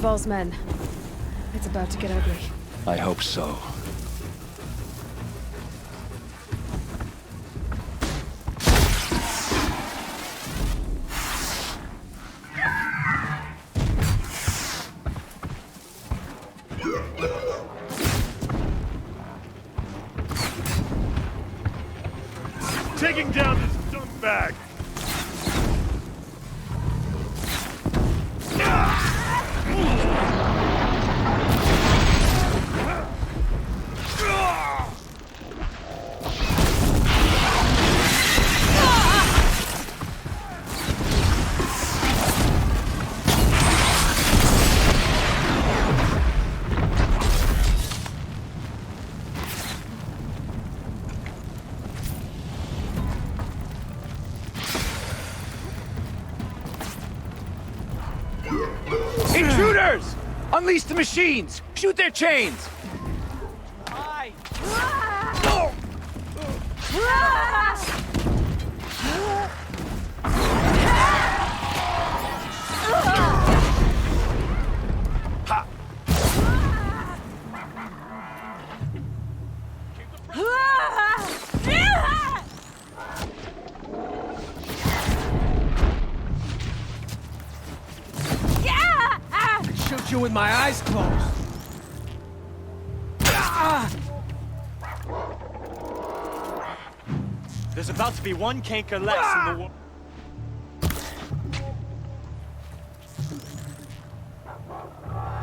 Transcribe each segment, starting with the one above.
Duval's men. It's about to get ugly. I hope so. Taking down this scumbag! Intruders! Unleash the machines! Shoot their chains! Aye. Shoot you with my eyes closed! There's about to be one canker less in the world.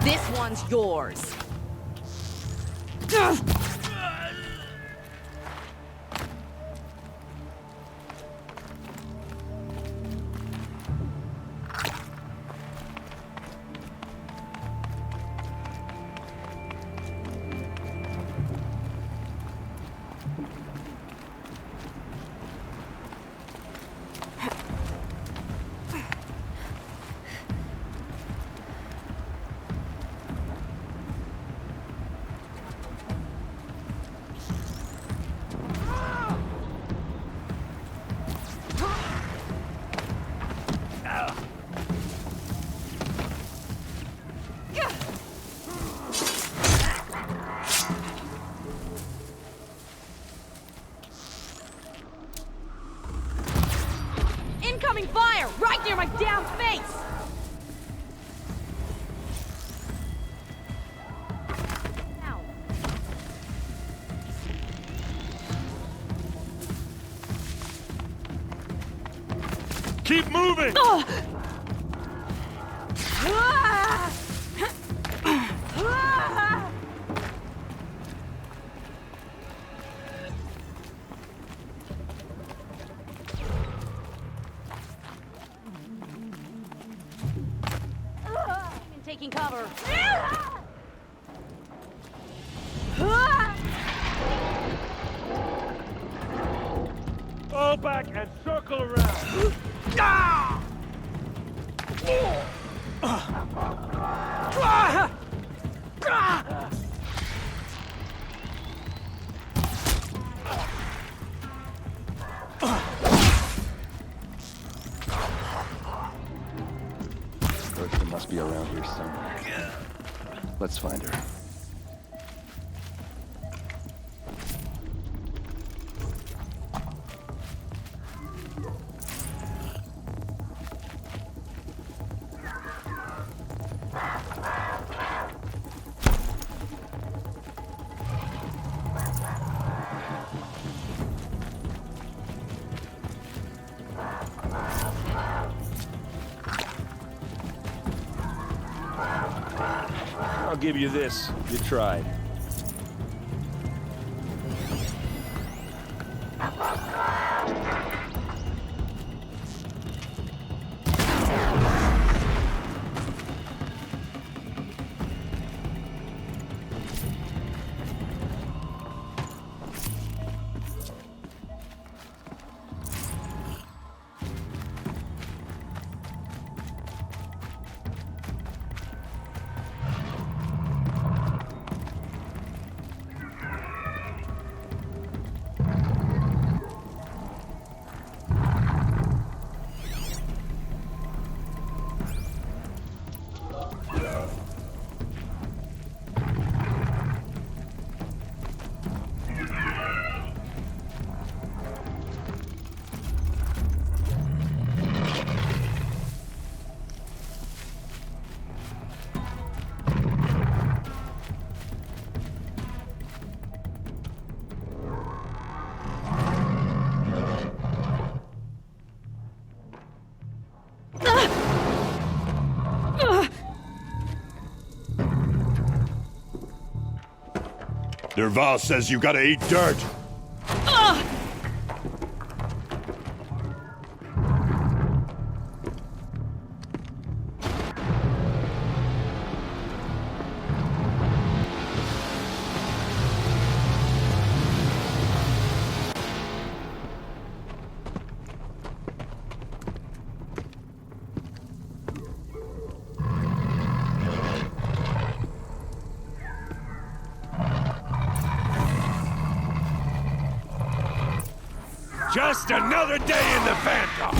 This one's yours. Incoming fire! Right near my damn face! Ow. Keep moving! Taking cover. Fall back and circle around. Bertha must be around here somewhere. Let's find her. I'll give you this. You tried. Derval says you gotta eat dirt. Just another day in the Vanguard!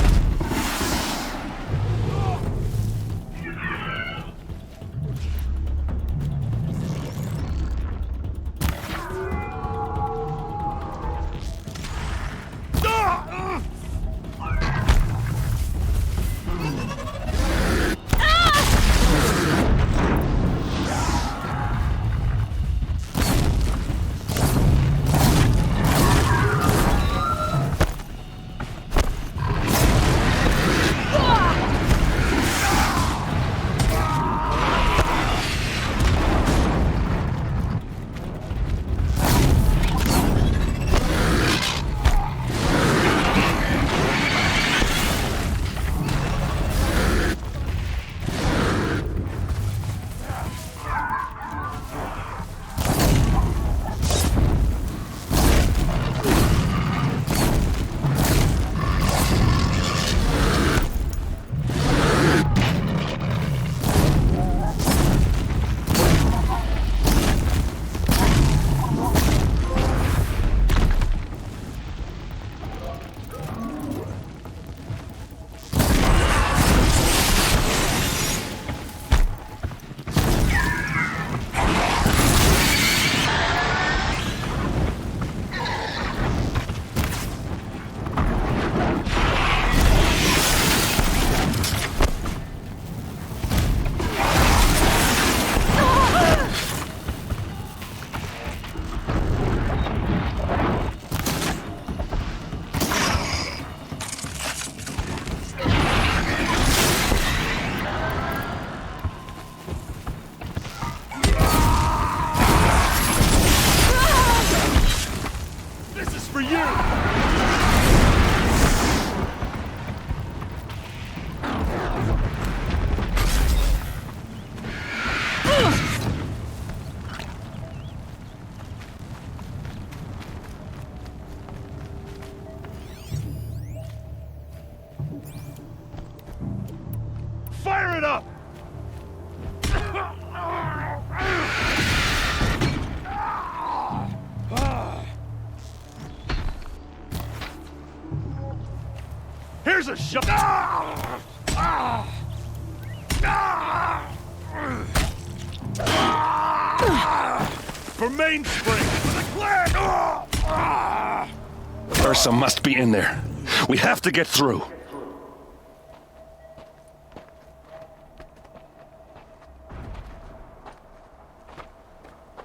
Fire it up! Here's a shot! For mainspring! For the clan! Ursa must be in there. We have to get through.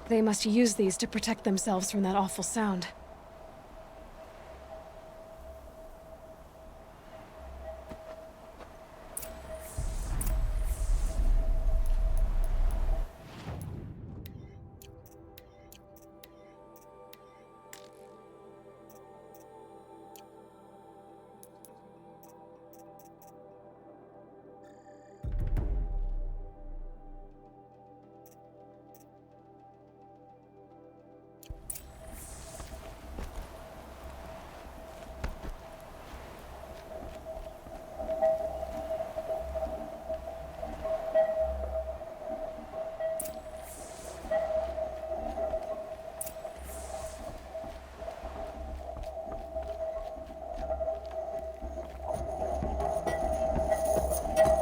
They must use these to protect themselves from that awful sound.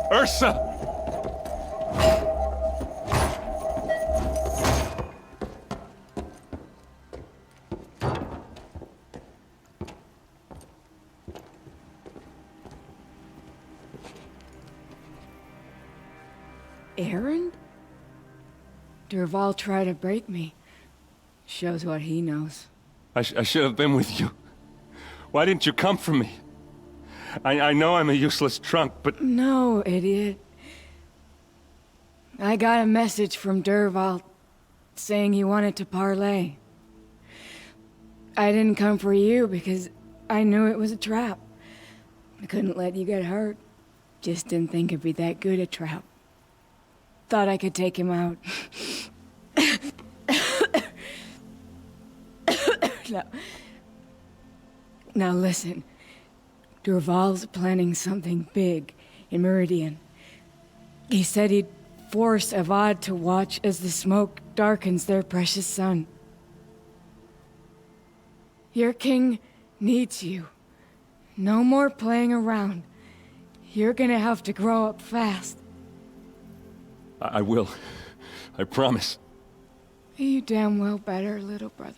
Ursa! Aaron? Derval tried to break me. Shows what he knows. I should have been with you. Why didn't you come for me? I know I'm a useless trunk, but... No, idiot. I got a message from Derval saying he wanted to parley. I didn't come for you because I knew it was a trap. I couldn't let you get hurt. Just didn't think it'd be that good a trap. Thought I could take him out. No. Now listen. Durval's planning something big in Meridian. He said he'd force Avad to watch as the smoke darkens their precious sun. Your king needs you. No more playing around. You're gonna have to grow up fast. I will. I promise. You damn well better, little brother.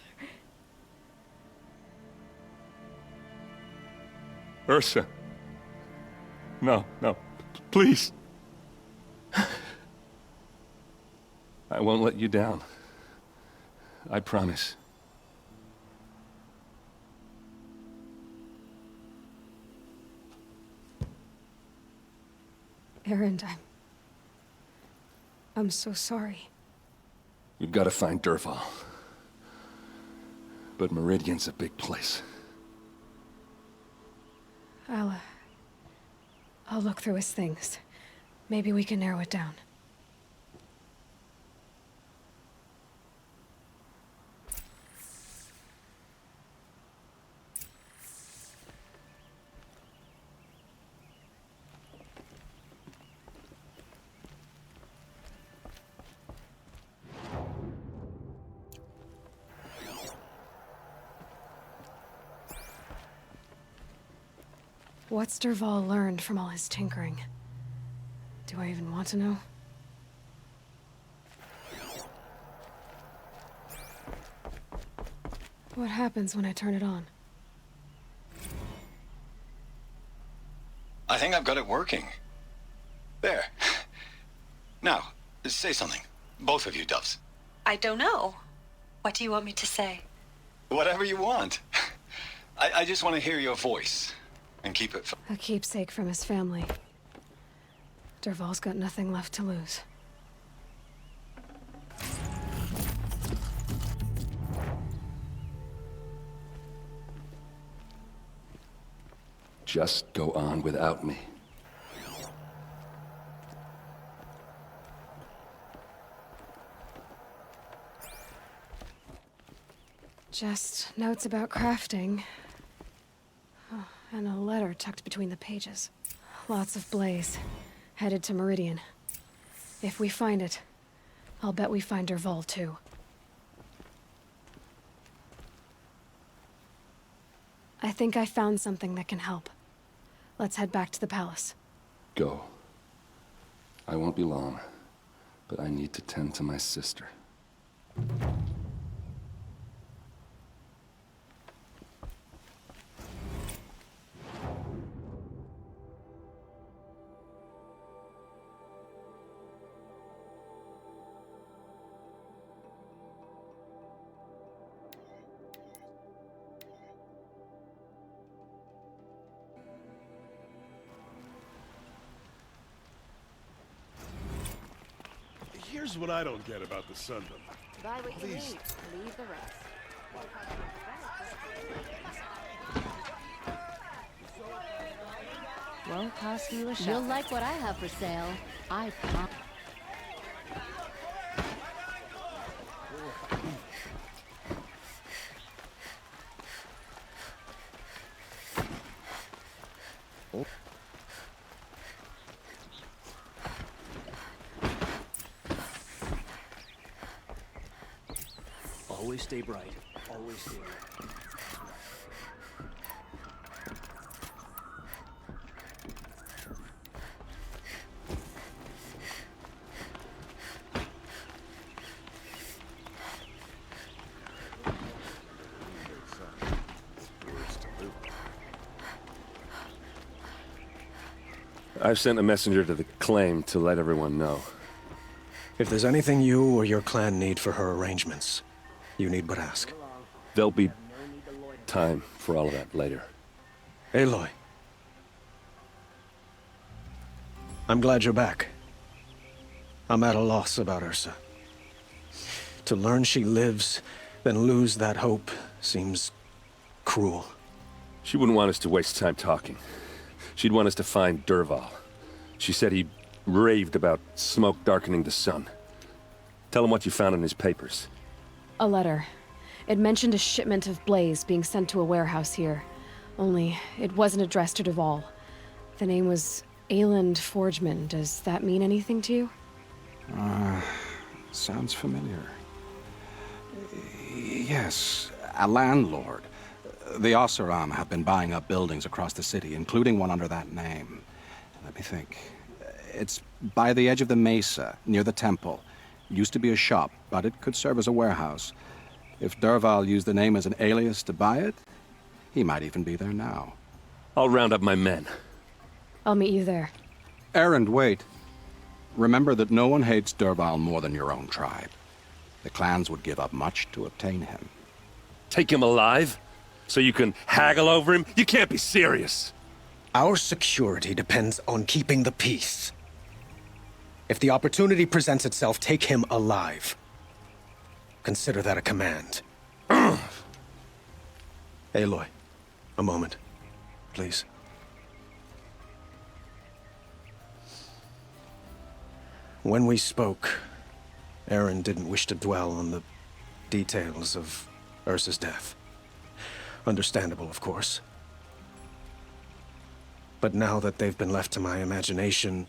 Ursa. No, no. Please. I won't let you down. I promise. Erend, I'm so sorry. You've got to find Dervahl. But Meridian's a big place. I'll look through his things. Maybe we can narrow it down. What's Dervahl learned from all his tinkering? Do I even want to know? What happens when I turn it on? I think I've got it working. There. Now, say something. Both of you, Doves. I don't know. What do you want me to say? Whatever you want. I just want to hear your voice. And keep it... A keepsake from his family. Dervahl's got nothing left to lose. Just go on without me. Just notes about crafting. Oh, and a letter tucked between the pages. Lots of blaze. Headed to Meridian. If we find it, I'll bet we find Dervahl too. I think I found something that can help. Let's head back to the palace. Go. I won't be long, but I need to tend to my sister. Here's what I don't get about the Sundom. Buy what you need, leave the rest. Won't cost you a shot. You'll like what I have for sale. I promise. Always stay bright. Always stay bright. I've sent a messenger to the claim to let everyone know. If there's anything you or your clan need for her arrangements, you need but ask. There'll be time for all of that later. Aloy. I'm glad you're back. I'm at a loss about Ursa. To learn she lives, then lose that hope, seems cruel. She wouldn't want us to waste time talking. She'd want us to find Derval. She said he raved about smoke darkening the sun. Tell him what you found in his papers. A letter. It mentioned a shipment of Blaze being sent to a warehouse here. Only, it wasn't addressed to Derval. The name was Ayland Forgeman. Does that mean anything to you? Sounds familiar. Yes, a landlord. The Oseram have been buying up buildings across the city, including one under that name. Let me think. It's by the edge of the mesa, near the temple. Used to be a shop, but it could serve as a warehouse. If Derval used the name as an alias to buy it, he might even be there now. I'll round up my men. I'll meet you there. Erend, wait. Remember that no one hates Derval more than your own tribe. The clans would give up much to obtain him. Take him alive? So you can haggle over him? You can't be serious. Our security depends on keeping the peace. If the opportunity presents itself, take him alive. Consider that a command. Aloy, a moment, please. When we spoke, Erend didn't wish to dwell on the details of Ursa's death. Understandable, of course. But now that they've been left to my imagination,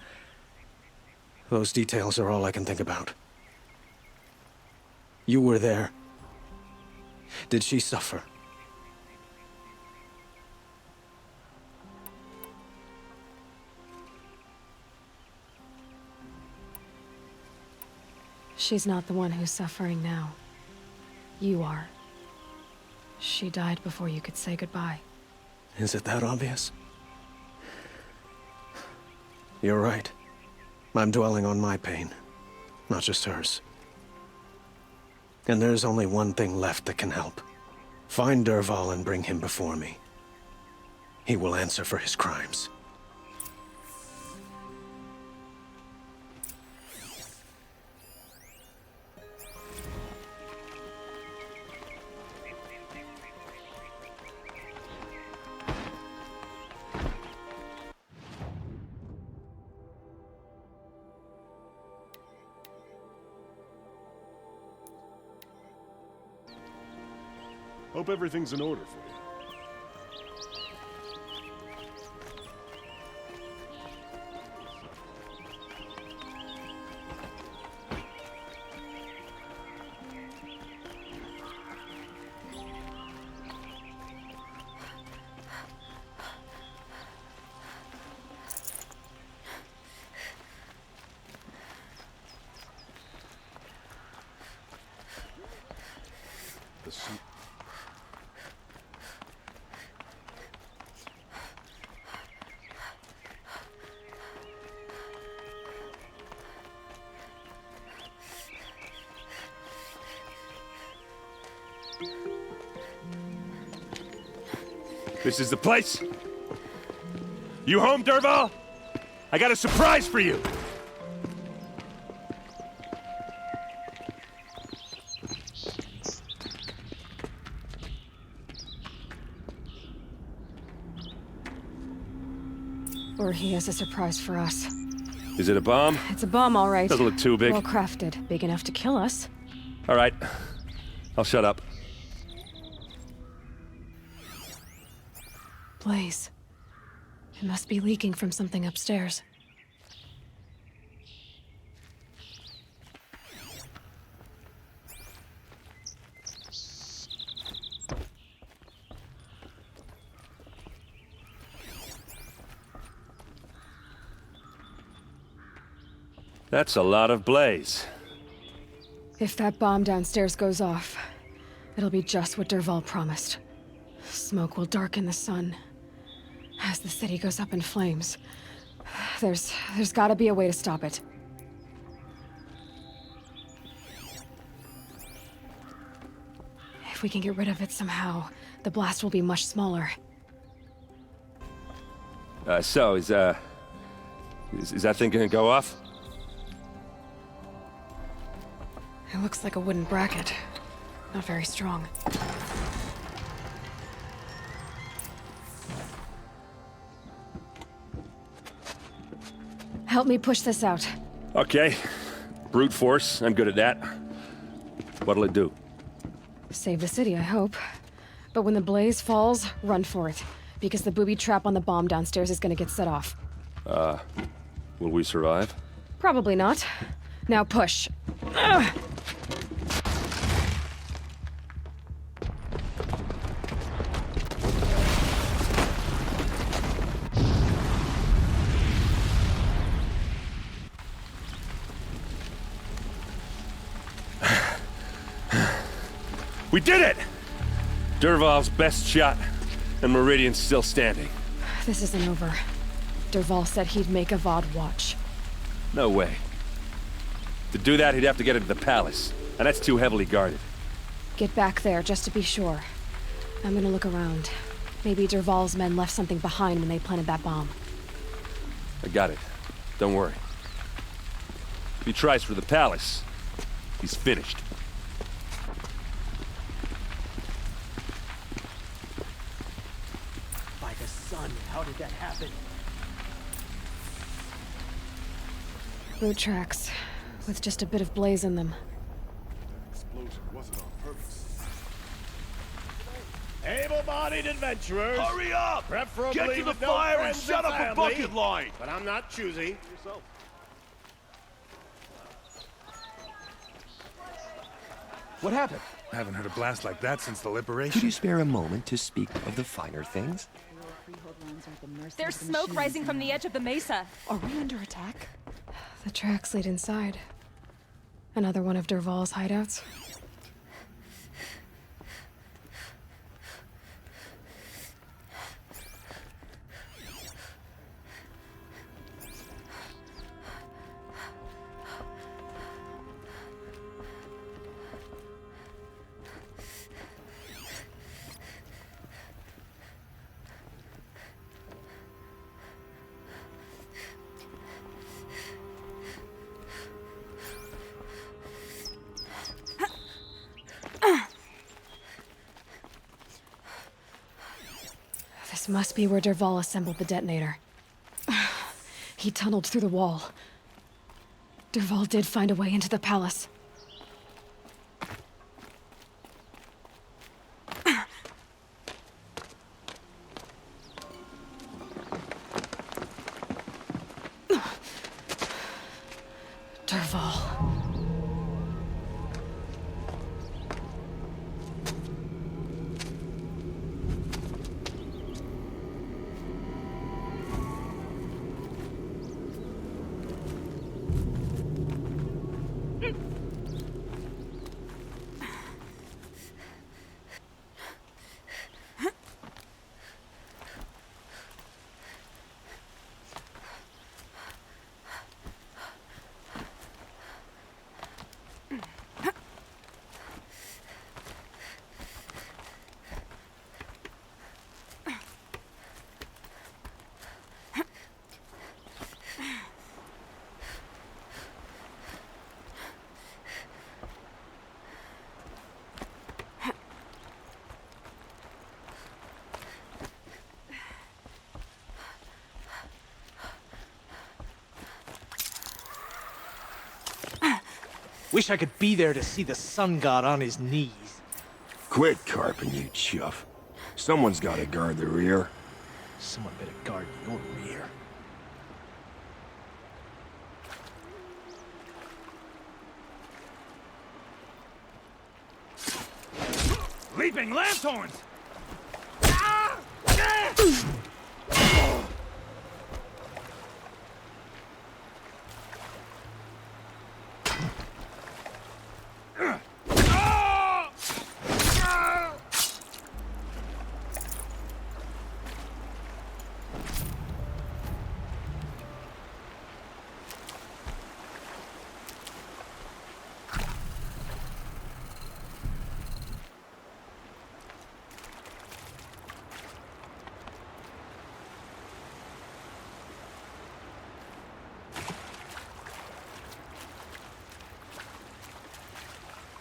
those details are all I can think about. You were there. Did she suffer? She's not the one who's suffering now. You are. She died before you could say goodbye. Is it that obvious? You're right. I'm dwelling on my pain, not just hers. And there's only one thing left that can help. Find Derval and bring him before me. He will answer for his crimes. Hope everything's in order for you. The sun. This is the place? You home, Derval? I got a surprise for you! Or he has a surprise for us. Is it a bomb? It's a bomb, all right. Doesn't look too big. Well crafted. Big enough to kill us. All right. I'll shut up. Blaze. It must be leaking from something upstairs. That's a lot of blaze. If that bomb downstairs goes off, it'll be just what Derval promised. Smoke will darken the sun. As the city goes up in flames, there's gotta be a way to stop it. If we can get rid of it somehow, the blast will be much smaller. So, is that thing gonna go off? It looks like a wooden bracket. Not very strong. Help me push this out. Okay. Brute force, I'm good at that. What'll it do? Save the city, I hope. But when the blaze falls, run for it. Because the booby trap on the bomb downstairs is gonna get set off. Will we survive? Probably not. Now push. Ugh. We did it! Dervahl's best shot, and Meridian's still standing. This isn't over. Dervahl said he'd make Avad watch. No way. To do that, he'd have to get into the palace, and that's too heavily guarded. Get back there, just to be sure. I'm gonna look around. Maybe Dervahl's men left something behind when they planted that bomb. I got it. Don't worry. If he tries for the palace, he's finished. By the sun, how did that happen? Boot tracks, with just a bit of blaze in them. Explosion wasn't on purpose. Able-bodied adventurers. Hurry up! Preferably Get to the with no fire and friends set up a family, bucket line! But I'm not choosy. Yourself. What happened? I haven't heard a blast like that since the liberation. Could you spare a moment to speak of the finer things? There's smoke rising from the edge of the mesa. Are we under attack? The tracks lead inside. Another one of Dervahl's hideouts. This must be where Dervahl assembled the detonator. He tunneled through the wall. Dervahl did find a way into the palace. Dervahl. Wish I could be there to see the sun god on his knees. Quit carping, you chuff. Someone's gotta guard the rear. Someone better guard your rear. Leaping lanthorns!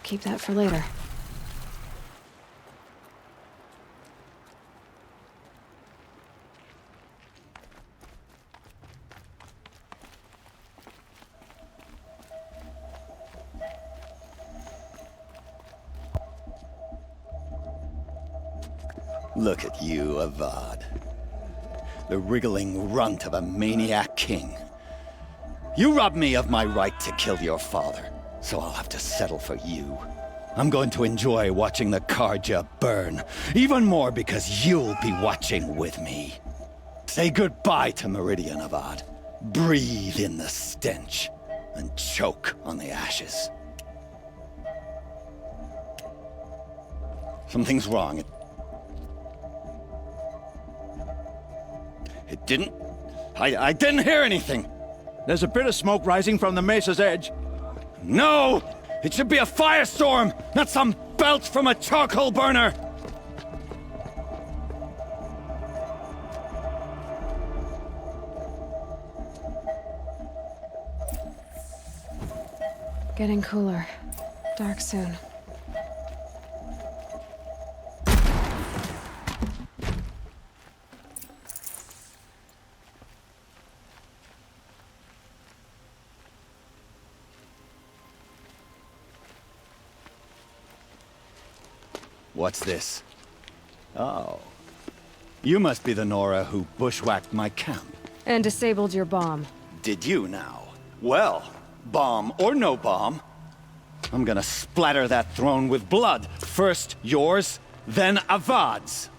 Keep that for later. Look at you, Avad. The wriggling runt of a maniac king. You robbed me of my right to kill your father, so I'll have to settle for you. I'm going to enjoy watching the Karja burn, even more because you'll be watching with me. Say goodbye to Meridian, Avad. Breathe in the stench, and choke on the ashes. Something's wrong. It didn't... I didn't hear anything. There's a bit of smoke rising from the mesa's edge. No! It should be a firestorm, not some belch from a charcoal burner! Getting cooler. Dark soon. What's this? Oh. You must be the Nora who bushwhacked my camp. And disabled your bomb. Did you now? Well, bomb or no bomb, I'm gonna splatter that throne with blood. First yours, then Avad's.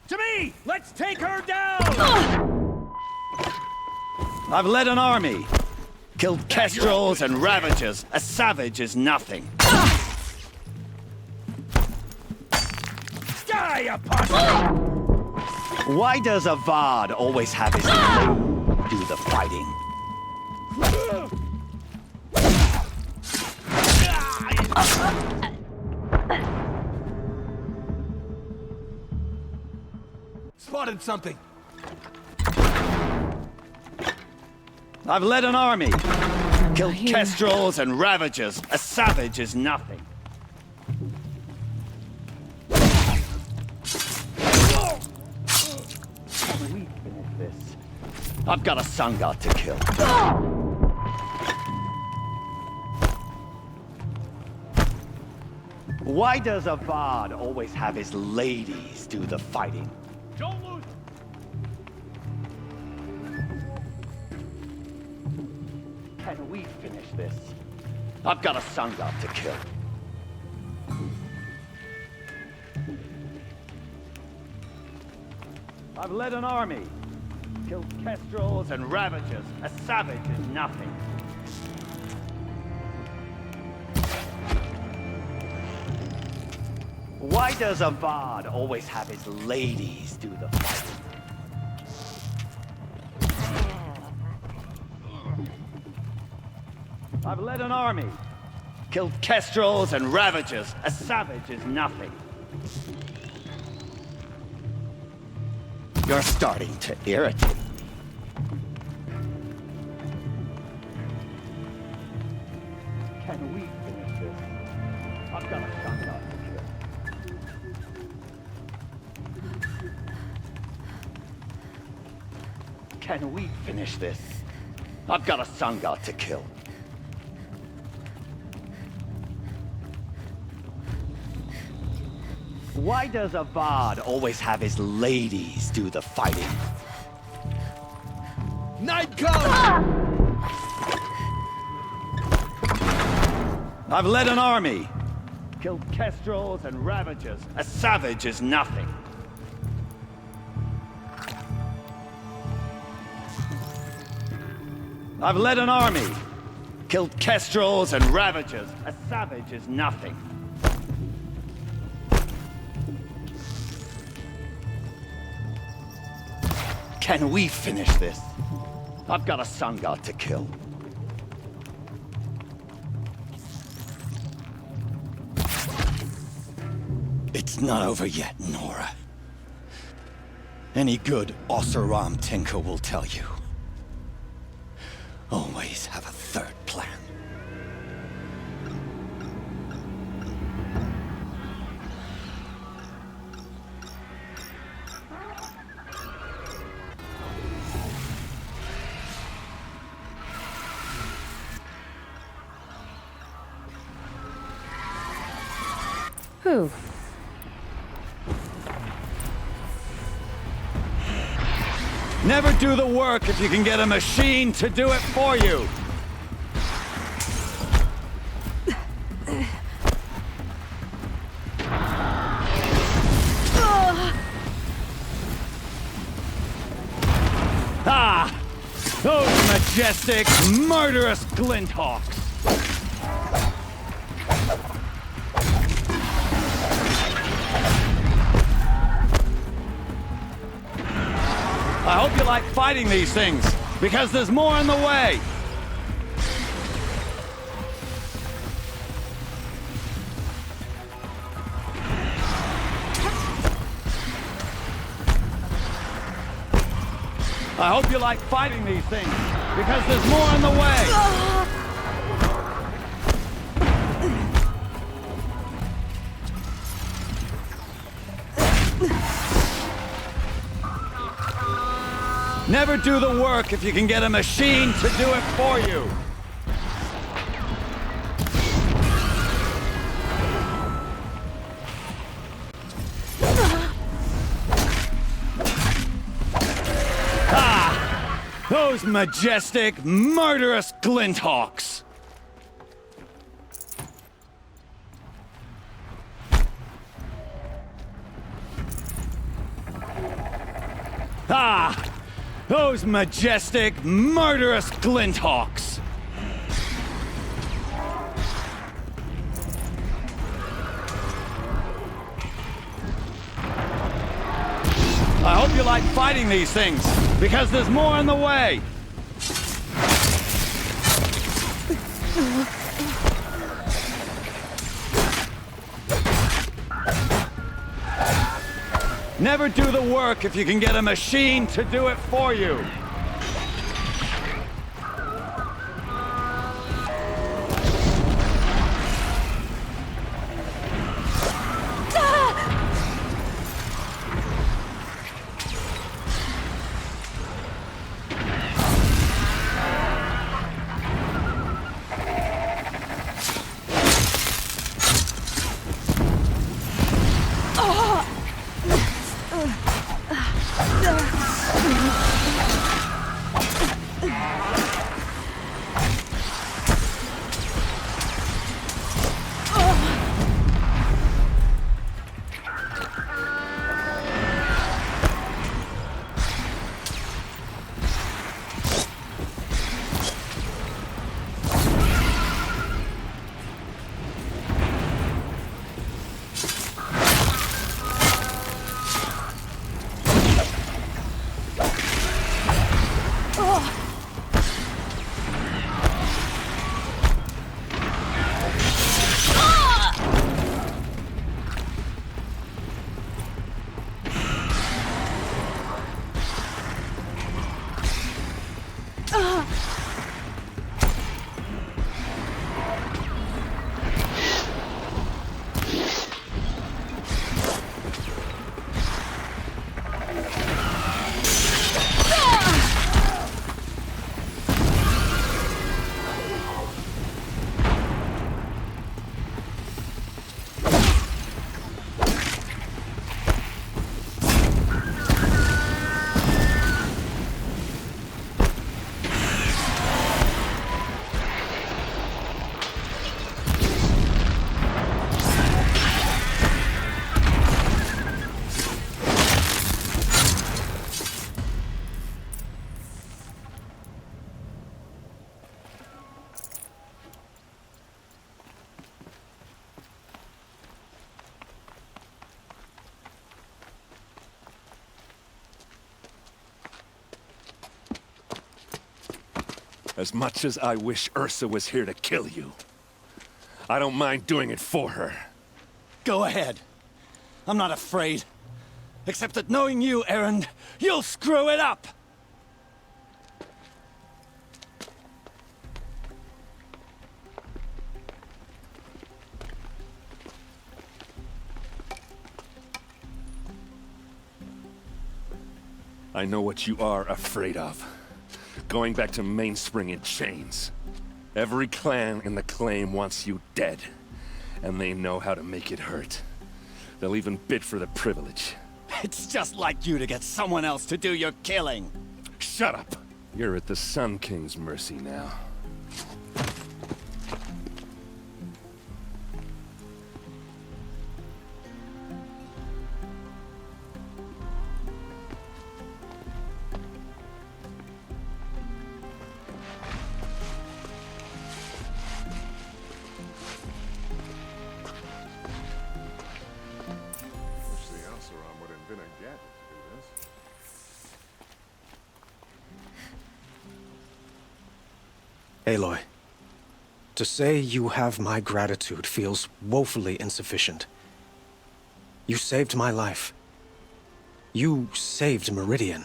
To me! Let's take her down! I've led an army. Killed kestrels and ravagers. A savage is nothing. Die, apostle! Why does Avad always have his lady do the fighting? Spotted something. I've led an army. Killed kestrels and ravagers. A savage is nothing. We finish this. I've got a sun god to kill. Why does Avad always have his ladies do the fighting? Don't lose. Can we finish this? I've got a sun god to kill. I've led an army. Killed kestrels and ravagers. A savage is nothing. Why does Avad always have his ladies do the fighting? I've led an army. Killed kestrels and ravagers. A savage is nothing. You're starting to irritate. Can we finish this? I've got a sun god to kill. Can we finish this? I've got a sun god to kill. Why does Avad always have his ladies do the fighting? Night comes! I've led an army. Killed kestrels and ravagers. A savage is nothing. I've led an army. Killed kestrels and ravagers. A savage is nothing. Can we finish this? I've got a sun god to kill. It's not over yet, Nora. Any good Oseram tinker will tell you. Always have a third plan. Who? Never do the work if you can get a machine to do it for you. Ah! Those majestic, murderous glinthawks! I hope you like fighting these things, because there's more in the way! I hope you like fighting these things, because there's more in the way! Never do the work if you can get a machine to do it for you. Ah! Those majestic, murderous glinthawks! Ah! Those majestic, murderous glinthawks! I hope you like fighting these things, because there's more in the way! Never do the work if you can get a machine to do it for you. As much as I wish Ursa was here to kill you, I don't mind doing it for her. Go ahead. I'm not afraid. Except that knowing you, Erend, you'll screw it up! I know what you are afraid of. Going back to Mainspring in chains. Every clan in the Claim wants you dead. And they know how to make it hurt. They'll even bid for the privilege. It's just like you to get someone else to do your killing. Shut up! You're at the Sun King's mercy now. Aloy, to say you have my gratitude feels woefully insufficient. You saved my life. You saved Meridian.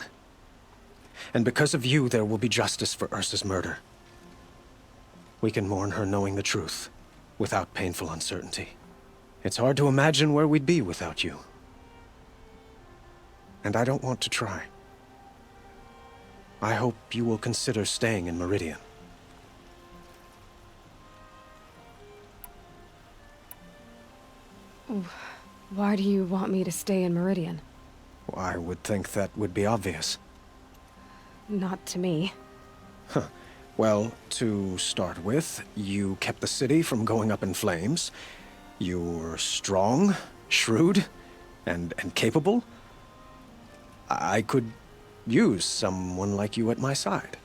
And because of you, there will be justice for Ursa's murder. We can mourn her knowing the truth, without painful uncertainty. It's hard to imagine where we'd be without you. And I don't want to try. I hope you will consider staying in Meridian. Why do you want me to stay in Meridian? I would think that would be obvious. Not to me. Huh. Well, to start with, you kept the city from going up in flames. You're strong, shrewd, and capable. I could use someone like you at my side.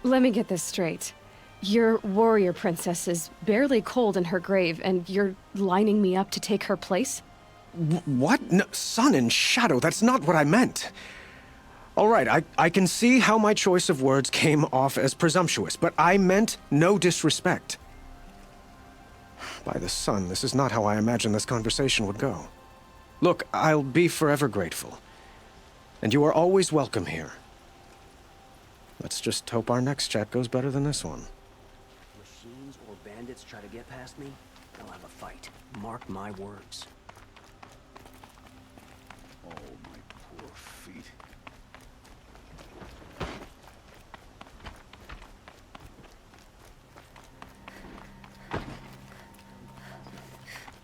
Let me get this straight. Your warrior princess is barely cold in her grave, and you're lining me up to take her place? What? No, sun and shadow, that's not what I meant. All right, I can see how my choice of words came off as presumptuous, but I meant no disrespect. By the sun, this is not how I imagined this conversation would go. Look, I'll be forever grateful. And you are always welcome here. Let's just hope our next chat goes better than this one. Machines or bandits try to get past me, they'll have a fight. Mark my words. Oh, my poor feet.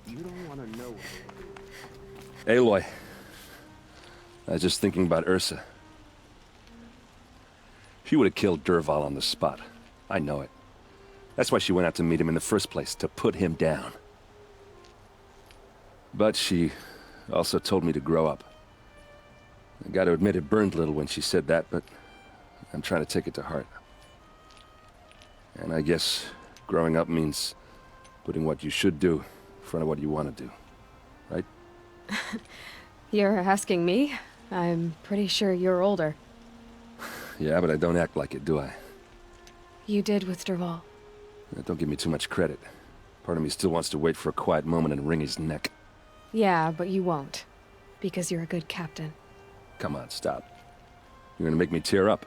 You don't want to know. Aloy, I was just thinking about Ursa. She would have killed Dervahl on the spot. I know it. That's why she went out to meet him in the first place, to put him down. But she also told me to grow up. I gotta admit it burned a little when she said that, but I'm trying to take it to heart. And I guess growing up means putting what you should do in front of what you want to do. Right? You're asking me? I'm pretty sure you're older. Yeah, but I don't act like it, do I? You did with Dervahl. Don't give me too much credit. Part of me still wants to wait for a quiet moment and wring his neck. Yeah, but you won't. Because you're a good captain. Come on, stop. You're gonna make me tear up.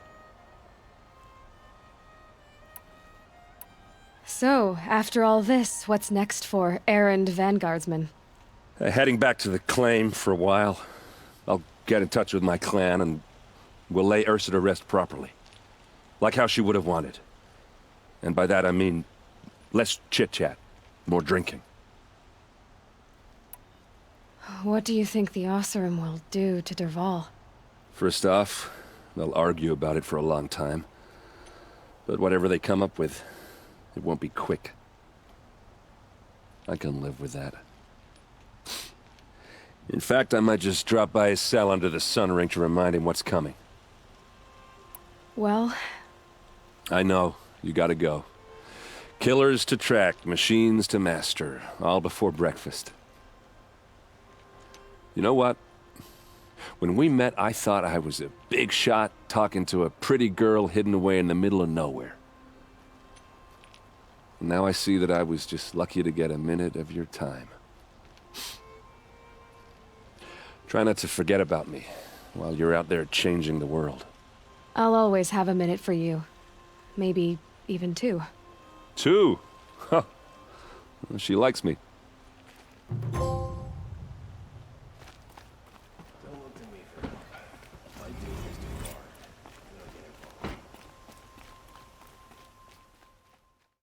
So, after all this, what's next for errand vanguardsman? Heading back to the claim for a while. I'll get in touch with my clan and we'll lay Ursa to rest properly. Like how she would have wanted. And by that I mean less chit-chat, more drinking. What do you think the Oseram will do to Dervahl? First off, they'll argue about it for a long time. But whatever they come up with, it won't be quick. I can live with that. In fact, I might just drop by his cell under the sun ring to remind him what's coming. Well... I know. You gotta go. Killers to track, machines to master, all before breakfast. You know what? When we met, I thought I was a big shot talking to a pretty girl hidden away in the middle of nowhere. Now I see that I was just lucky to get a minute of your time. Try not to forget about me while you're out there changing the world. I'll always have a minute for you. Maybe even two. Two? Huh. Well, she likes me.